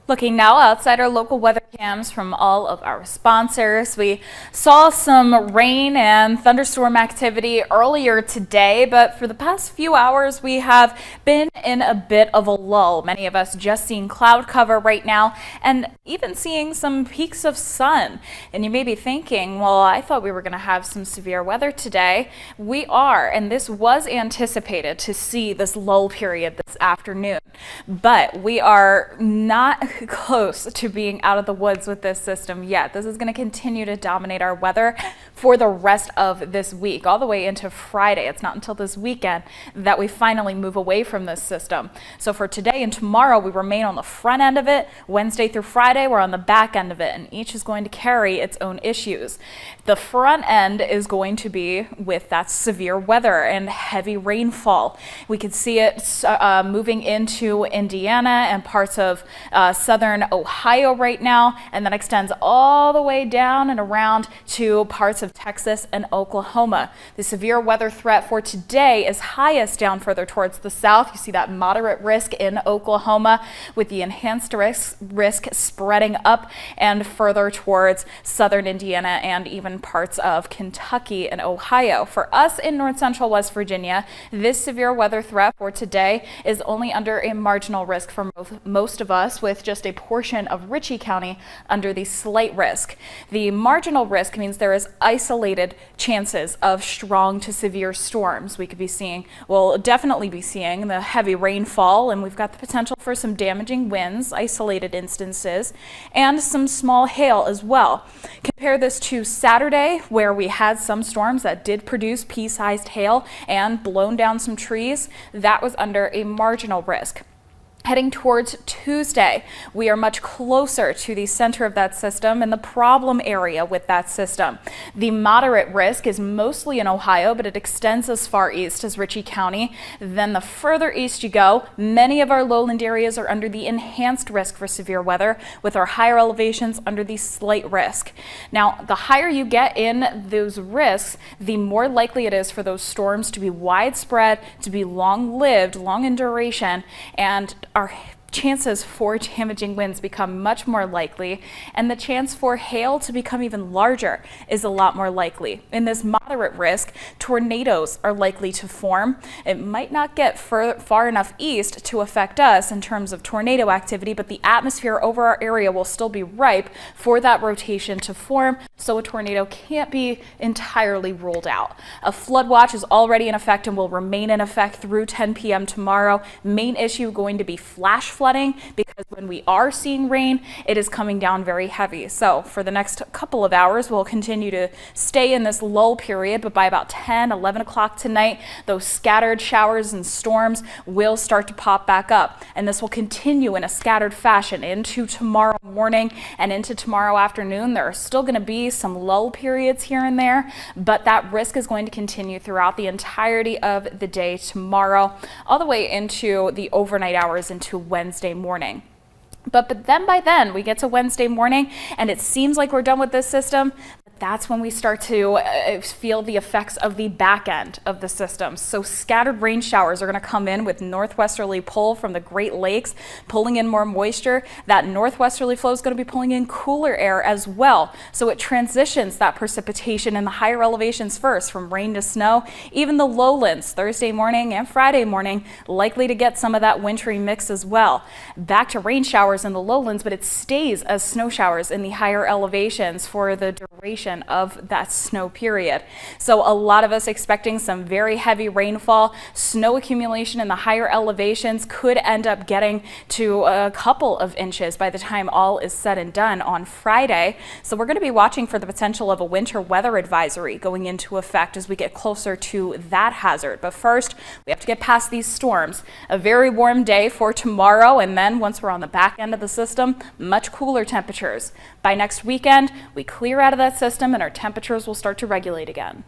Looking now outside our local weather cams from all of our sponsors, we saw some rain and thunderstorm activity earlier today, but for the past few hours we have been in a bit of a lull. Many of us just seeing cloud cover right now and even seeing some peaks of sun. And you may be thinking, well, I thought we were going to have some severe weather today. We are, and this was anticipated to see this lull period this afternoon, but we are not close to being out of the woods with this system yet. This is going to continue to dominate our weather for the rest of this week, all the way into Friday. It's not until this weekend that we finally move away from this system. So for today and tomorrow, we remain on the front end of it. Wednesday through Friday, we're on the back end of it, and each is going to carry its own issues. The front end is going to be with that severe weather and heavy rainfall. We could see it moving into Indiana and parts of southern Ohio right now, and that extends all the way down and around to parts of Texas and Oklahoma. The severe weather threat for today is highest down further towards the south. You see that moderate risk in Oklahoma, with the enhanced risk spreading up and further towards southern Indiana and even parts of Kentucky and Ohio. For us in north central West Virginia, this severe weather threat for today is only under a marginal risk for most of us, with just a portion of Ritchie County under the slight risk. The marginal risk means there is isolated chances of strong to severe storms. We could be seeing, we'll definitely be seeing the heavy rainfall, and we've got the potential for some damaging winds, isolated instances, and some small hail as well. Compare this to Saturday, where we had some storms that did produce pea-sized hail and blown down some trees. That was under a marginal risk. Heading towards Tuesday, we are much closer to the center of that system and the problem area with that system. The moderate risk is mostly in Ohio, but it extends as far east as Ritchie County. Then the further east you go, many of our lowland areas are under the enhanced risk for severe weather, with our higher elevations under the slight risk. Now, the higher you get in those risks, the more likely it is for those storms to be widespread, to be long-lived, long in duration, and our chances for damaging winds become much more likely, and the chance for hail to become even larger is a lot more likely. In this moderate risk, tornadoes are likely to form. It might not get far enough east to affect us in terms of tornado activity, but the atmosphere over our area will still be ripe for that rotation to form, so a tornado can't be entirely ruled out. A flood watch is already in effect and will remain in effect through 10 p.m. tomorrow. Main issue going to be flash flooding, because when we are seeing rain, it is coming down very heavy. So for the next couple of hours, we'll continue to stay in this lull period, but by about 10, 11 o'clock tonight, those scattered showers and storms will start to pop back up. And this will continue in a scattered fashion into tomorrow morning and into tomorrow afternoon. There are still going to be some lull periods here and there, but that risk is going to continue throughout the entirety of the day tomorrow, all the way into the overnight hours into Wednesday morning. But then by then we get to Wednesday morning and it seems like we're done with this system. That's when we start to feel the effects of the back end of the system. So scattered rain showers are going to come in with northwesterly pull from the Great Lakes, pulling in more moisture. That northwesterly flow is going to be pulling in cooler air as well. So it transitions that precipitation in the higher elevations first, from rain to snow. Even the lowlands, Thursday morning and Friday morning, likely to get some of that wintry mix as well. Back to rain showers in the lowlands, but it stays as snow showers in the higher elevations for the duration of that snow period. So a lot of us expecting some very heavy rainfall. Snow accumulation in the higher elevations could end up getting to a couple of inches by the time all is said and done on Friday. So we're going to be watching for the potential of a winter weather advisory going into effect as we get closer to that hazard. But first, we have to get past these storms. A very warm day for tomorrow, and then once we're on the back end of the system, much cooler temperatures. By next weekend, we clear out of that system and our temperatures will start to regulate again.